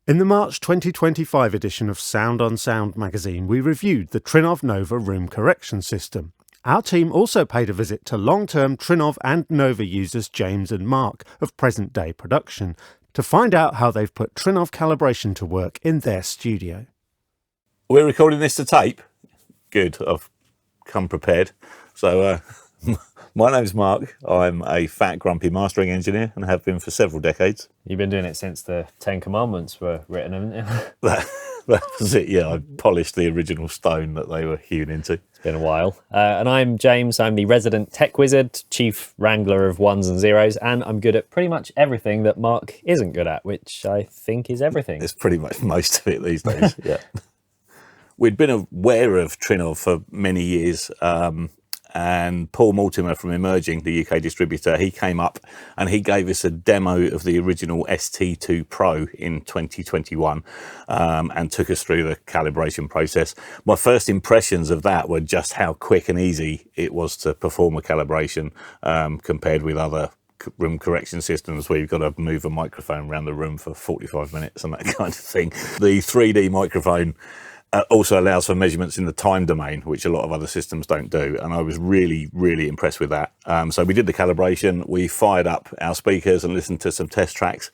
In the March 2025 edition of Sound on Sound magazine, we reviewed the Trinnov NOVA room correction system. Our team also paid a visit to long-term Trinnov and NOVA users James and Mark of PresentDayProduction to find out how they've put Trinnov calibration to work in their studio. We're recording this to tape. Good, I've come prepared. So my name's Mark. I'm a fat, grumpy mastering engineer and have been for several decades. You've been doing it since the 10 Commandments were written, haven't you? That was it, yeah. I polished the original stone that they were hewn into. It's been a while. And I'm James. I'm the resident tech wizard, chief wrangler of ones and zeros, and I'm good at pretty much everything that Mark isn't good at, which I think is everything. It's pretty much most of it these days, yeah. We'd been aware of Trinnov for many years, and Paul Mortimer from Emerging, the UK distributor, he came up and he gave us a demo of the original ST2 Pro in 2021 and took us through the calibration process. My first impressions of that were just how quick and easy it was to perform a calibration compared with other room correction systems where you've got to move a microphone around the room for 45 minutes and that kind of thing. The 3D microphone also allows for measurements in the time domain, which a lot of other systems don't do, and I was really impressed with that. So we did the calibration, we fired up our speakers and listened to some test tracks,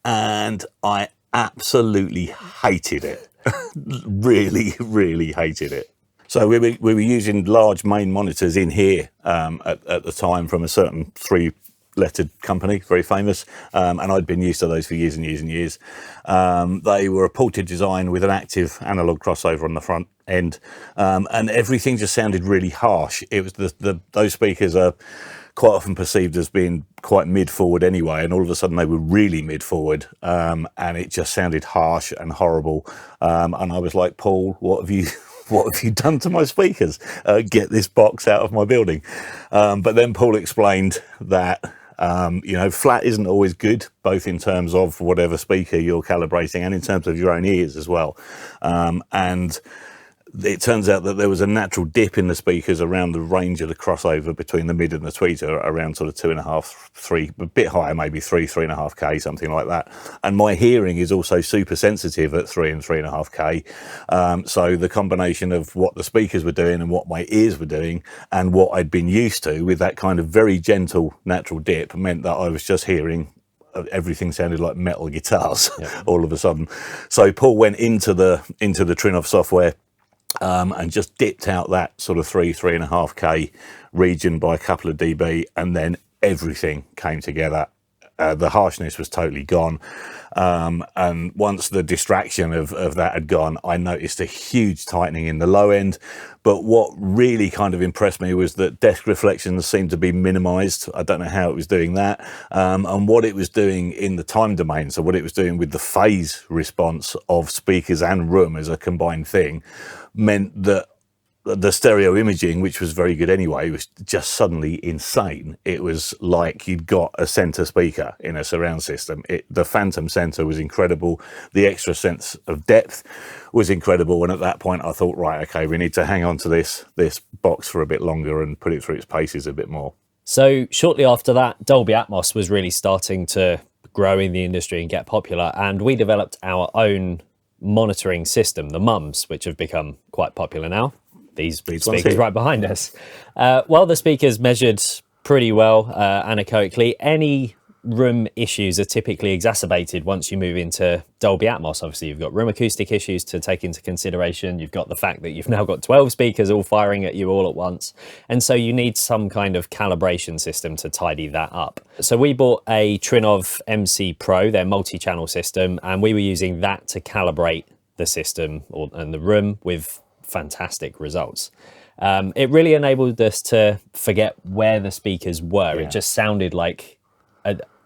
and I absolutely hated it. really hated it. So we were using large main monitors in here at the time from a certain three-lettered company, very famous, and I'd been used to those for years and years. They were a ported design with an active analog crossover on the front end, and everything just sounded really harsh. It was those speakers are quite often perceived as being quite mid-forward anyway, and all of a sudden they were really mid-forward, and it just sounded harsh and horrible. And I was like, Paul, what have you done to my speakers? Get this box out of my building. But then Paul explained that you know, flat isn't always good, both in terms of whatever speaker you're calibrating and in terms of your own ears as well. And it turns out that there was a natural dip in the speakers around the range of the crossover between the mid and the tweeter, around sort of 2.5, 3, a bit higher, maybe 3.5K, something like that. And my hearing is also super sensitive at 3 and 3.5K. So the combination of what the speakers were doing and what my ears were doing and what I'd been used to with that kind of very gentle natural dip meant that I was just hearing everything sounded like metal guitars all of a sudden. So Paul went into the Trinnov software and just dipped out that sort of 3.5K region by a couple of dB, and then everything came together. The harshness was totally gone, and once the distraction of that had gone, I noticed a huge tightening in the low end. But what really kind of impressed me was that desk reflections seemed to be minimized. I don't know how it was doing that, and what it was doing in the time domain, so what it was doing with the phase response of speakers and room as a combined thing, meant that the stereo imaging, which was very good anyway, was just suddenly insane. It was like you'd got a center speaker in a surround system. The phantom center was incredible. The extra sense of depth was incredible. And at that point I thought, right, okay, we need to hang on to this box for a bit longer and put it through its paces a bit more. So shortly after that, Dolby Atmos was really starting to grow in the industry and get popular, and we developed our own monitoring system, the mums, which have become quite popular now. These speakers right behind us. While the speakers measured pretty well anechoically, any room issues are typically exacerbated once you move into Dolby Atmos. Obviously, you've got room acoustic issues to take into consideration. You've got the fact that you've now got 12 speakers all firing at you all at once. And so you need some kind of calibration system to tidy that up. So we bought a Trinnov MC Pro, their multi-channel system, and we were using that to calibrate the system and the room with fantastic results. It really enabled us to forget where the speakers were. Yeah. It just sounded like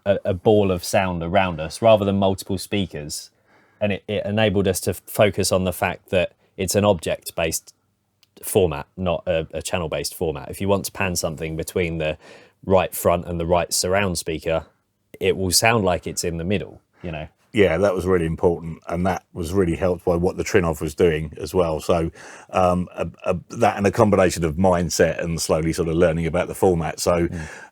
a ball of sound around us rather than multiple speakers, and it enabled us to focus on the fact that it's an object-based format, not a channel-based format. If you want to pan something between the right front and the right surround speaker, it will sound like it's in the middle, you know. Yeah, that was really important, and that was really helped by what the Trinnov was doing as well. So that and a combination of mindset and slowly sort of learning about the format. So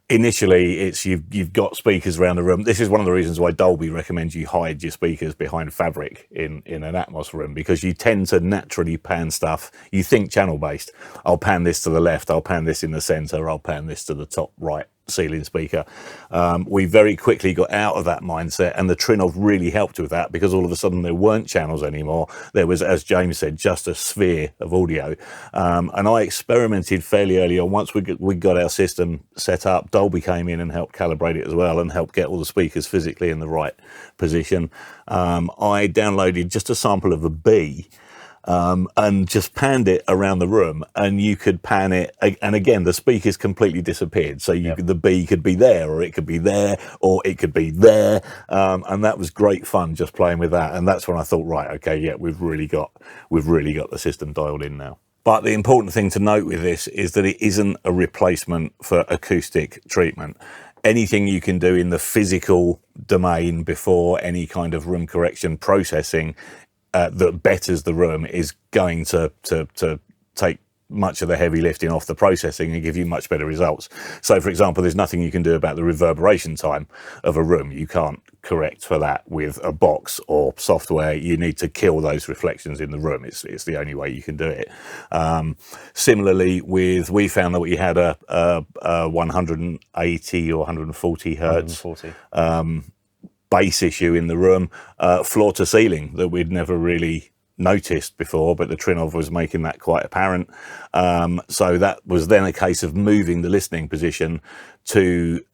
Initially, it's you've got speakers around the room. This is one of the reasons why Dolby recommends you hide your speakers behind fabric in an Atmos room, because you tend to naturally pan stuff. You think channel based. I'll pan this to the left. I'll pan this in the center. I'll pan this to the top right ceiling speaker. We very quickly got out of that mindset, and the Trinnov really helped with that, because all of a sudden there weren't channels anymore. There was, as James said, just a sphere of audio. And I experimented fairly early on. Once we got our system set up, Dolby came in and helped calibrate it as well, and helped get all the speakers physically in the right position. I downloaded just a sample of a B, and just panned it around the room, and you could pan it, and again the speakers completely disappeared, so the B could be there, or it could be there, or it could be there, and that was great fun just playing with that. And that's when I thought, right, okay, yeah, we've really got the system dialed in now. But the important thing to note with this is that it isn't a replacement for acoustic treatment. Anything you can do in the physical domain before any kind of room correction processing that betters the room is going to take much of the heavy lifting off the processing and give you much better results. So, for example, there's nothing you can do about the reverberation time of a room. You can't correct for that with a box or software. You need to kill those reflections in the room. It's the only way you can do it. Similarly, we found that we had a 180 or 140 hertz bass issue in the room, floor to ceiling, that we'd never really noticed before, but the Trinnov was making that quite apparent. So that was then a case of moving the listening position to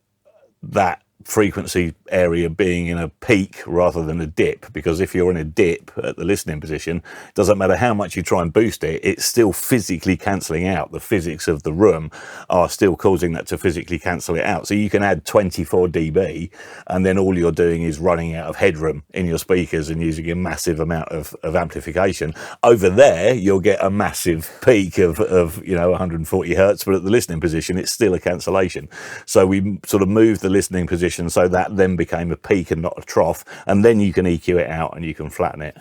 that frequency area being in a peak rather than a dip, because if you're in a dip at the listening position, it doesn't matter how much you try and boost it, it's still physically cancelling out. The physics of the room are still causing that to physically cancel it out. So you can add 24 dB, and then all you're doing is running out of headroom in your speakers and using a massive amount of amplification. Over there, you'll get a massive peak of 140 hertz, but at the listening position, it's still a cancellation. So we sort of moved the listening position so that then became a peak and not a trough, and then you can EQ it out and you can flatten it.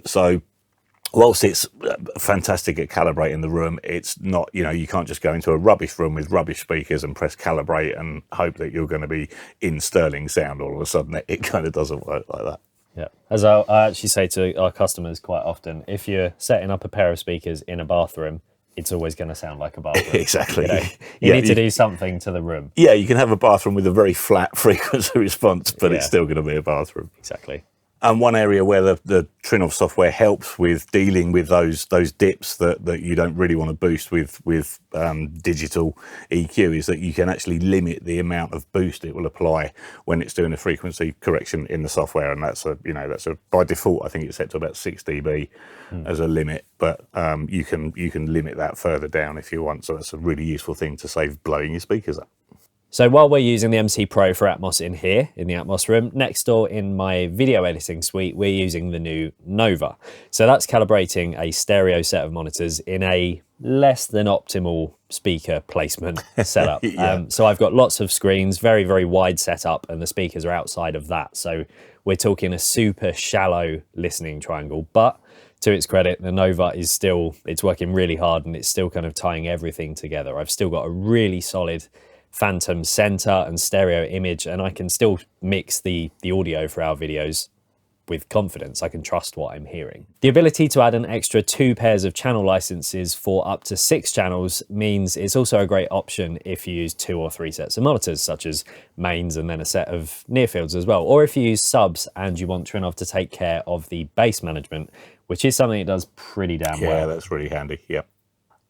So whilst it's fantastic at calibrating the room, it's not, you can't just go into a rubbish room with rubbish speakers and press calibrate and hope that you're going to be in sterling sound all of a sudden. It kind of doesn't work like that. Yeah, as I actually say to our customers quite often, if you're setting up a pair of speakers in a bathroom, it's always going to sound like a bathroom. Exactly. You need to do something to the room. Yeah, you can have a bathroom with a very flat frequency response, but it's still going to be a bathroom. Exactly. And one area where the Trinnov software helps with dealing with those dips that you don't really want to boost with digital EQ is that you can actually limit the amount of boost it will apply when it's doing a frequency correction in the software, and that's by default I think it's set to about 6 dB as a limit, but you can limit that further down if you want. So that's a really useful thing to save blowing your speakers up. So while we're using the MC Pro for Atmos in here, in the Atmos room, next door in my video editing suite, we're using the new Nova. So that's calibrating a stereo set of monitors in a less than optimal speaker placement setup. So I've got lots of screens, very, very wide setup, and the speakers are outside of that. So we're talking a super shallow listening triangle, but to its credit, the Nova is still, it's working really hard, and it's still kind of tying everything together. I've still got a really solid phantom center and stereo image, and I can still mix the audio for our videos with confidence. I can trust what I'm hearing. The ability to add an extra 2 pairs of channel licenses for up to 6 channels means it's also a great option if you use 2 or 3 sets of monitors, such as mains and then a set of near fields as well, or if you use subs and you want Trinnov to take care of the bass management, which is something it does pretty damn well. Yeah, that's really handy. Yeah.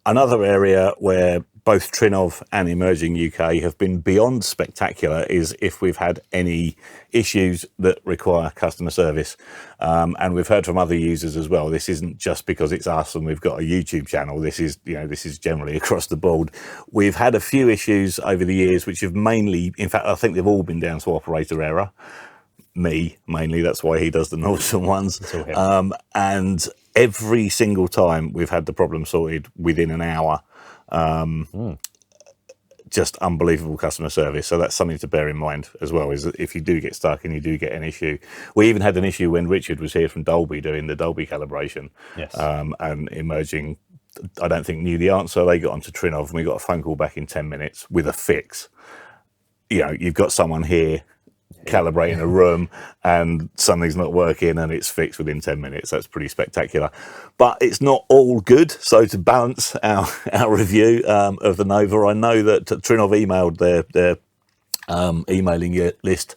Another area where both Trinnov and Emerging UK have been beyond spectacular is if we've had any issues that require customer service. And we've heard from other users as well. This isn't just because it's us and we've got a YouTube channel. This is generally across the board. We've had a few issues over the years, which have mainly, in fact, I think they've all been down to operator error. Me, mainly, that's why he does the Norton ones. And every single time we've had the problem sorted within an hour. Just unbelievable customer service. So that's something to bear in mind as well, is that if you do get stuck and you do get an issue. We even had an issue when Richard was here from Dolby doing the Dolby calibration. Yes. And Emerging, I don't think, knew the answer. They got onto Trinnov and we got a phone call back in 10 minutes with a fix. you've got someone here calibrating a room and something's not working and it's fixed within 10 minutes. That's pretty spectacular, but it's not all good. So to balance our review of the Nova, I know that Trinnov emailed their emailing list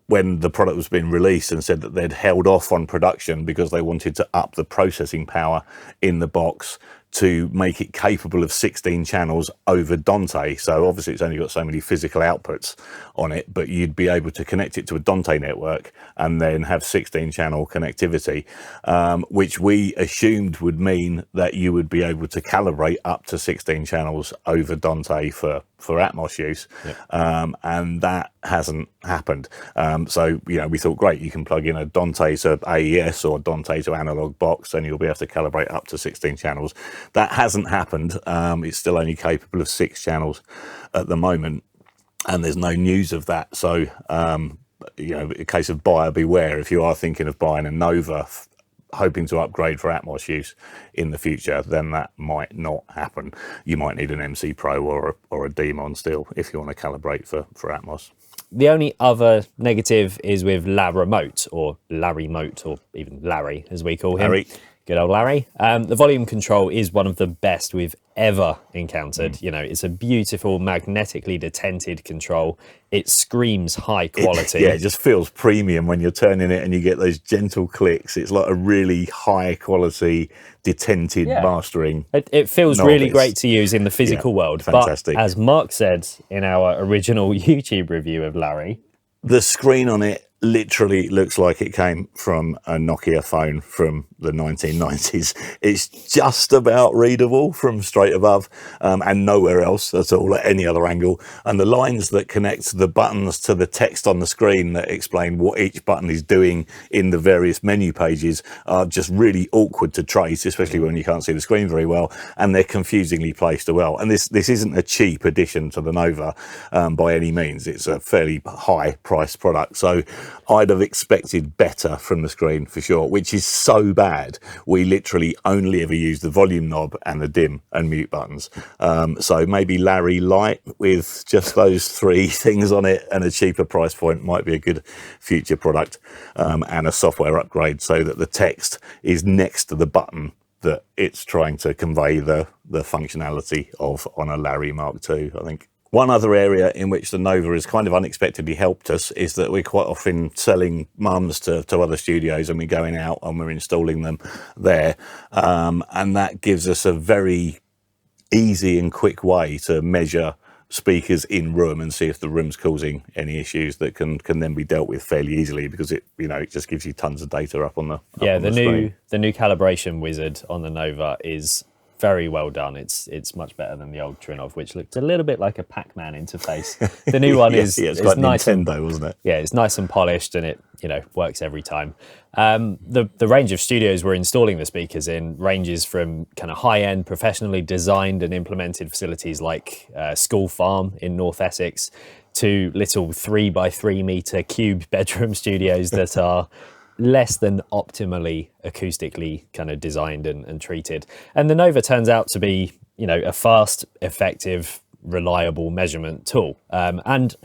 when the product was being released and said that they'd held off on production because they wanted to up the processing power in the box to make it capable of 16 channels over Dante. So obviously it's only got so many physical outputs on it, but you'd be able to connect it to a Dante network and then have 16 channel connectivity, which we assumed would mean that you would be able to calibrate up to 16 channels over Dante for Atmos use. And that hasn't happened. So, we thought, great, you can plug in a Dante to AES or Dante to analog box and you'll be able to calibrate up to 16 channels. That hasn't happened. It's still only capable of 6 channels at the moment, and there's no news of that. So, a case of buyer beware. If you are thinking of buying a Nova, hoping to upgrade for Atmos use in the future, then that might not happen. You might need an MC Pro or a Demon still if you want to calibrate for Atmos. The only other negative is with La Remote, or Larry Mote, or even Larry as we call him. Larry. Good old Larry. The volume control is one of the best we've ever encountered. It's a beautiful magnetically detented control. It screams high quality. It just feels premium when you're turning it and you get those gentle clicks. It's like a really high quality detented mastering. It feels really great to use in the physical world. Fantastic. But as Mark said in our original YouTube review of Larry, the screen on it literally looks like it came from a Nokia phone from the 1990s. It's just about readable from straight above, and nowhere else at all at any other angle. And the lines that connect the buttons to the text on the screen that explain what each button is doing in the various menu pages are just really awkward to trace, especially when you can't see the screen very well, and they're confusingly placed as well. And this isn't a cheap addition to the Nova by any means. It's a fairly high priced product. So I'd have expected better from the screen for sure, which is so bad. We literally only ever use the volume knob and the dim and mute buttons. So maybe Larry Light with just those 3 things on it and a cheaper price point might be a good future product, and a software upgrade so that the text is next to the button that it's trying to convey the functionality of on a Larry Mark II, I think. One other area in which the Nova has kind of unexpectedly helped us is that we're quite often selling mums to other studios, and we're going out and we're installing them there. And that gives us a very easy and quick way to measure speakers in room and see if the room's causing any issues that can then be dealt with fairly easily, because it just gives you tons of data up on the the new calibration wizard on the Nova is very well done. It's much better than the old Trinnov, which looked a little bit like a Pac-Man interface. The new one it's quite nice Nintendo, wasn't it? Yeah, it's nice and polished, and it works every time. The range of studios we're installing the speakers in ranges from kind of high-end, professionally designed and implemented facilities like School Farm in North Essex, to little 3x3 meter cube bedroom studios that are less than optimally acoustically kind of designed and treated. And the Nova turns out to be, a fast, effective, reliable measurement tool. And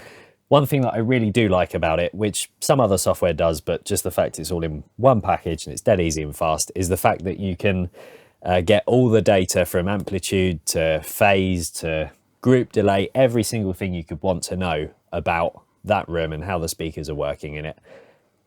one thing that I really do like about it, which some other software does, but just the fact it's all in one package and it's dead easy and fast, is the fact that you can get all the data from amplitude to phase to group delay, every single thing you could want to know about that room and how the speakers are working in it,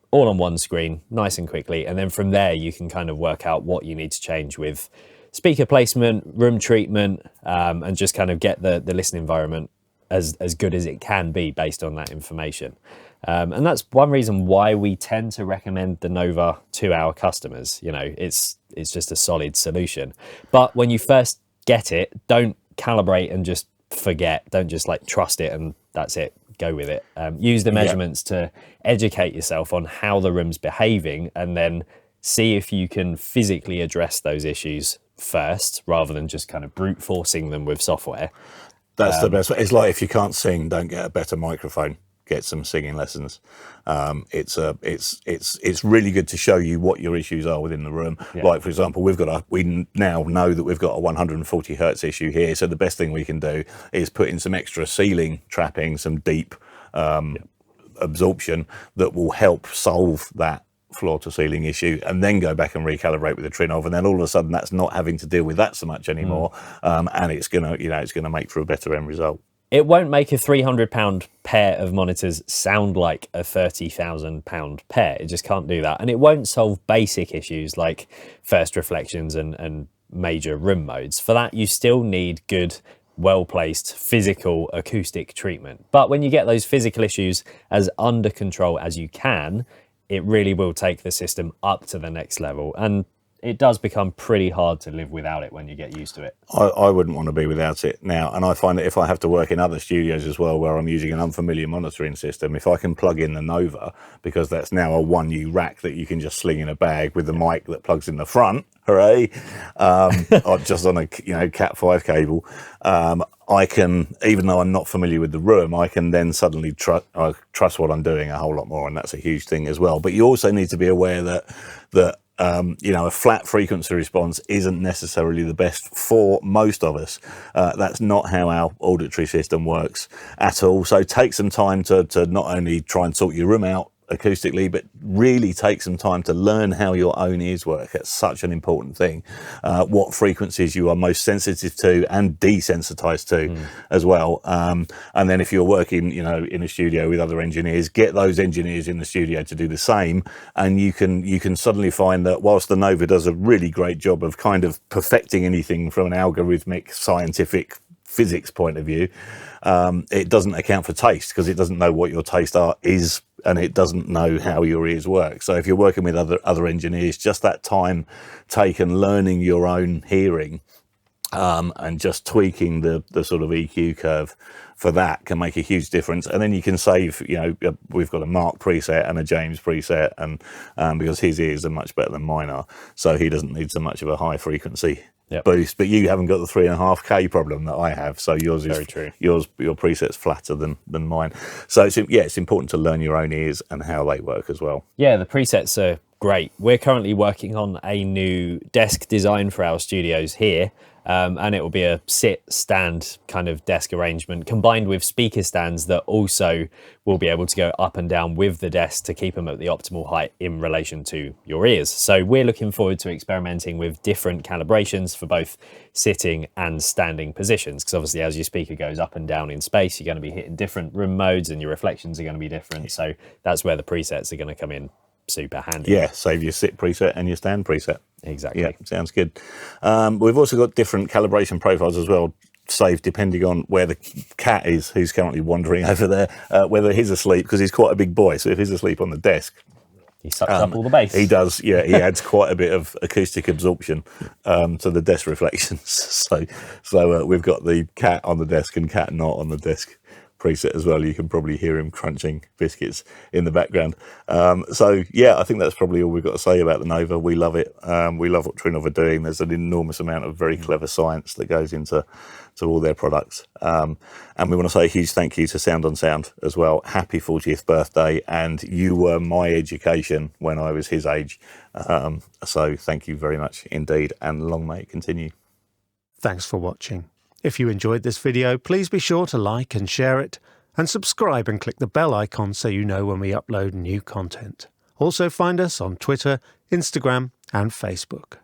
all on one screen, nice and quickly. And then from there, you can kind of work out what you need to change with speaker placement, room treatment, and just kind of get the listening environment as good as it can be based on that information. And that's one reason why we tend to recommend the Nova to our customers. It's just a solid solution. But when you first get it, don't calibrate and just forget. Don't just trust it and that's it. Go with it. Use the measurements to educate yourself on how the room's behaving, and then see if you can physically address those issues first, rather than just kind of brute forcing them with software. That's the best way. It's like, if you can't sing, don't get a better microphone. get some singing lessons. It's really good to show you what your issues are within the room. Yeah. Like, for example, we now know that we've got a 140 hertz issue here. So the best thing we can do is put in some extra ceiling trapping, some deep absorption that will help solve that floor to ceiling issue, and then go back and recalibrate with the Trinnov, and then all of a sudden that's not having to deal with that so much anymore, and it's gonna make for a better end result. It won't make a £300 pair of monitors sound like a £30,000 pair. It just can't do that, and it won't solve basic issues like first reflections and major room modes. For that, you still need good, well-placed physical acoustic treatment. But when you get those physical issues as under control as you can, it really will take the system up to the next level. And it does become pretty hard to live without it when you get used to it. I wouldn't want to be without it now. And I find that if I have to work in other studios as well, where I'm using an unfamiliar monitoring system, if I can plug in the Nova, because that's now a 1U rack that you can just sling in a bag with the mic that plugs in the front, hooray, or just on a Cat 5 cable, I can, even though I'm not familiar with the room, I can then suddenly trust what I'm doing a whole lot more, and that's a huge thing as well. But you also need to be aware that a flat frequency response isn't necessarily the best for most of us. That's not how our auditory system works at all. So take some time to not only try and sort your room out acoustically, but really take some time to learn how your own ears work. It's such an important thing. What frequencies you are most sensitive to and desensitized to as well. And then if you're working, in a studio with other engineers, get those engineers in the studio to do the same. And you can suddenly find that whilst the Nova does a really great job of kind of perfecting anything from an algorithmic, scientific physics point of view, it doesn't account for taste, because it doesn't know what your taste is, and it doesn't know how your ears work. So if you're working with other engineers, just that time taken learning your own hearing, and just tweaking the sort of EQ curve for that can make a huge difference. And then you can save, we've got a Mark preset and a James preset, and because his ears are much better than mine are, so he doesn't need so much of a high frequency boost. But you haven't got the 3.5K problem that I have, so yours is very true. Your preset's flatter than mine. So it's important to learn your own ears and how they work as well. Yeah, the presets are great. We're currently working on a new desk design for our studios here, and it will be a sit-stand kind of desk arrangement combined with speaker stands that also will be able to go up and down with the desk to keep them at the optimal height in relation to your ears. So we're looking forward to experimenting with different calibrations for both sitting and standing positions, because obviously as your speaker goes up and down in space, you're going to be hitting different room modes and your reflections are going to be different. So that's where the presets are going to come in super handy. Yeah, save your sit preset and your stand preset. Exactly. Yeah, sounds good. We've also got different calibration profiles as well, saved depending on where the cat is, who's currently wandering over there, whether he's asleep, because he's quite a big boy. So if he's asleep on the desk, he sucks up all the bass. He does, yeah. He adds quite a bit of acoustic absorption to the desk reflections. So we've got the cat on the desk and cat not on the desk preset as well. You can probably hear him crunching biscuits in the background. So yeah, I think that's probably all we've got to say about the Nova. We love it. We love what Trinnov are doing. There's an enormous amount of very clever science that goes into all their products. And we want to say a huge thank you to Sound on Sound as well. Happy 40th birthday, and you were my education when I was his age. So thank you very much indeed, and long may it continue. Thanks for watching. If you enjoyed this video, please be sure to like and share it, and subscribe and click the bell icon so you know when we upload new content. Also find us on Twitter, Instagram and Facebook.